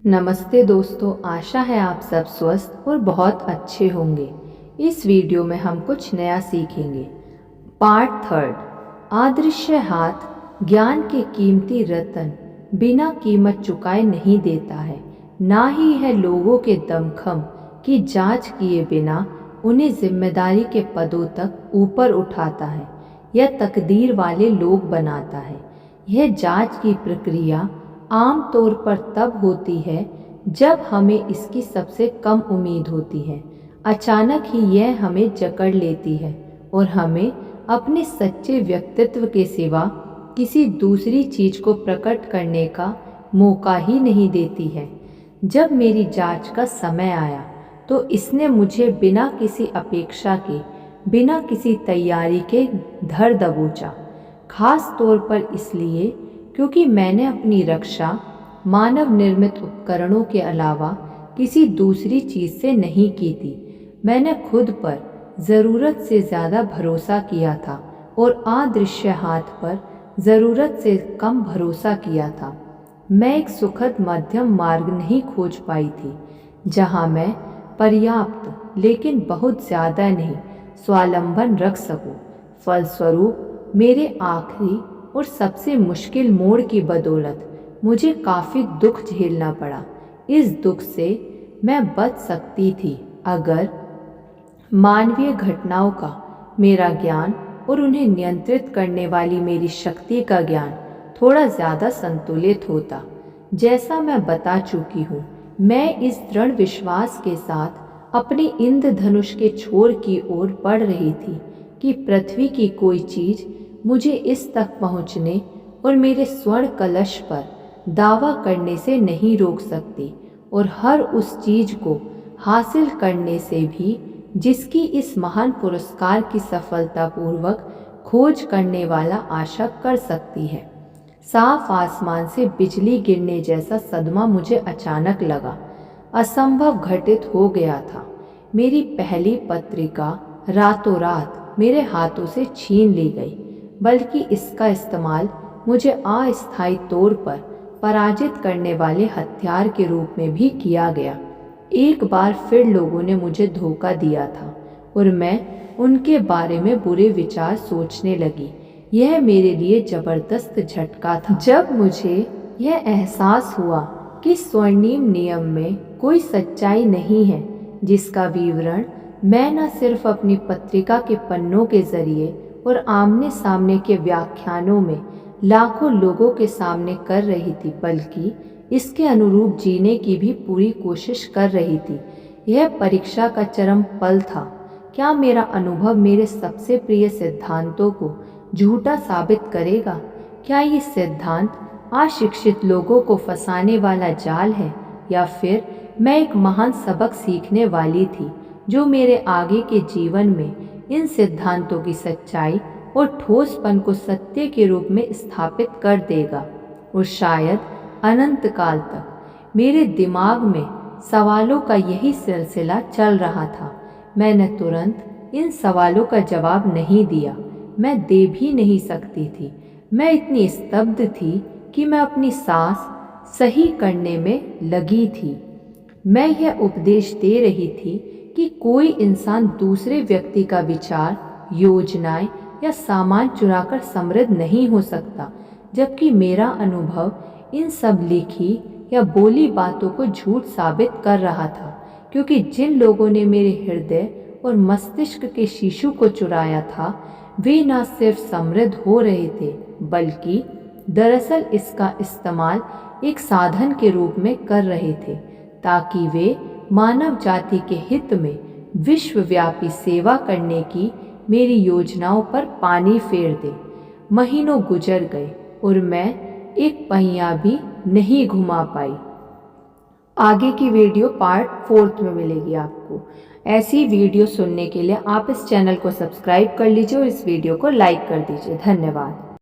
नमस्ते दोस्तों, आशा है आप सब स्वस्थ और बहुत अच्छे होंगे। इस वीडियो में हम कुछ नया सीखेंगे। पार्ट थर्ड, अदृश्य हाथ ज्ञान के कीमती रतन बिना कीमत चुकाए नहीं देता है, ना ही है लोगों के दमखम की जांच किए बिना उन्हें जिम्मेदारी के पदों तक ऊपर उठाता है या तकदीर वाले लोग बनाता है। यह जांच की प्रक्रिया आम तौर पर तब होती है जब हमें इसकी सबसे कम उम्मीद होती है। अचानक ही यह हमें जकड़ लेती है और हमें अपने सच्चे व्यक्तित्व के सिवा किसी दूसरी चीज को प्रकट करने का मौका ही नहीं देती है। जब मेरी जांच का समय आया तो इसने मुझे बिना किसी अपेक्षा के, बिना किसी तैयारी के धर दबोचा। खास तौर पर इसलिए क्योंकि मैंने अपनी रक्षा मानव निर्मित उपकरणों के अलावा किसी दूसरी चीज से नहीं की थी। मैंने खुद पर ज़रूरत से ज़्यादा भरोसा किया था और अदृश्य हाथ पर ज़रूरत से कम भरोसा किया था। मैं एक सुखद मध्यम मार्ग नहीं खोज पाई थी जहां मैं पर्याप्त लेकिन बहुत ज़्यादा नहीं स्वावलंबन रख सकूं। फलस्वरूप मेरे आखिरी और सबसे मुश्किल मोड़ की बदौलत मुझे काफ़ी दुख झेलना पड़ा। इस दुख से मैं बच सकती थी अगर मानवीय घटनाओं का मेरा ज्ञान और उन्हें नियंत्रित करने वाली मेरी शक्ति का ज्ञान थोड़ा ज़्यादा संतुलित होता। जैसा मैं बता चुकी हूँ, मैं इस दृढ़ विश्वास के साथ अपने इंद्रधनुष के छोर की ओर बढ़ रही थी कि पृथ्वी की कोई चीज़ मुझे इस तक पहुंचने और मेरे स्वर्ण कलश पर दावा करने से नहीं रोक सकती, और हर उस चीज को हासिल करने से भी जिसकी इस महान पुरस्कार की सफलतापूर्वक खोज करने वाला आशा कर सकती है। साफ आसमान से बिजली गिरने जैसा सदमा मुझे अचानक लगा। असंभव घटित हो गया था। मेरी पहली पत्रिका रातों रात मेरे हाथों से छीन ली गई, बल्कि इसका इस्तेमाल मुझे अस्थायी तौर पर पराजित करने वाले हथियार के रूप में भी किया गया। एक बार फिर लोगों ने मुझे धोखा दिया था और मैं उनके बारे में बुरे विचार सोचने लगी। यह मेरे लिए जबरदस्त झटका था जब मुझे यह एहसास हुआ कि स्वर्णिम नियम में कोई सच्चाई नहीं है जिसका विवरण मैं न सिर्फ अपनी पत्रिका के पन्नों के जरिए और आमने सामने के व्याख्यानों में लाखों लोगों के सामने कर रही थी, बल्कि इसके अनुरूप जीने की भी पूरी कोशिश कर रही थी। यह परीक्षा का चरम पल था। क्या मेरा अनुभव मेरे सबसे प्रिय सिद्धांतों को झूठा साबित करेगा? क्या ये सिद्धांत अशिक्षित लोगों को फंसाने वाला जाल है, या फिर मैं एक महान सबक सीखने वाली थी जो मेरे आगे के जीवन में इन सिद्धांतों की सच्चाई और ठोसपन को सत्य के रूप में स्थापित कर देगा? और शायद अनंत काल तक मेरे दिमाग में सवालों का यही सिलसिला चल रहा था। मैंने तुरंत इन सवालों का जवाब नहीं दिया। मैं दे भी नहीं सकती थी। मैं इतनी स्तब्ध थी कि मैं अपनी सांस सही करने में लगी थी। मैं यह उपदेश दे रही थी कि कोई इंसान दूसरे व्यक्ति का विचार, योजनाएं या सामान चुराकर समृद्ध नहीं हो सकता, जबकि मेरा अनुभव इन सब लिखी या बोली बातों को झूठ साबित कर रहा था, क्योंकि जिन लोगों ने मेरे हृदय और मस्तिष्क के शिशु को चुराया था वे न सिर्फ समृद्ध हो रहे थे, बल्कि दरअसल इसका इस्तेमाल एक साधन के रूप में कर रहे थे ताकि वे मानव जाति के हित में विश्वव्यापी सेवा करने की मेरी योजनाओं पर पानी फेर दे। महीनों गुजर गए और मैं एक पहिया भी नहीं घुमा पाई। आगे की वीडियो पार्ट 4 में मिलेगी आपको। ऐसी वीडियो सुनने के लिए आप इस चैनल को सब्सक्राइब कर लीजिए और इस वीडियो को लाइक कर दीजिए। धन्यवाद।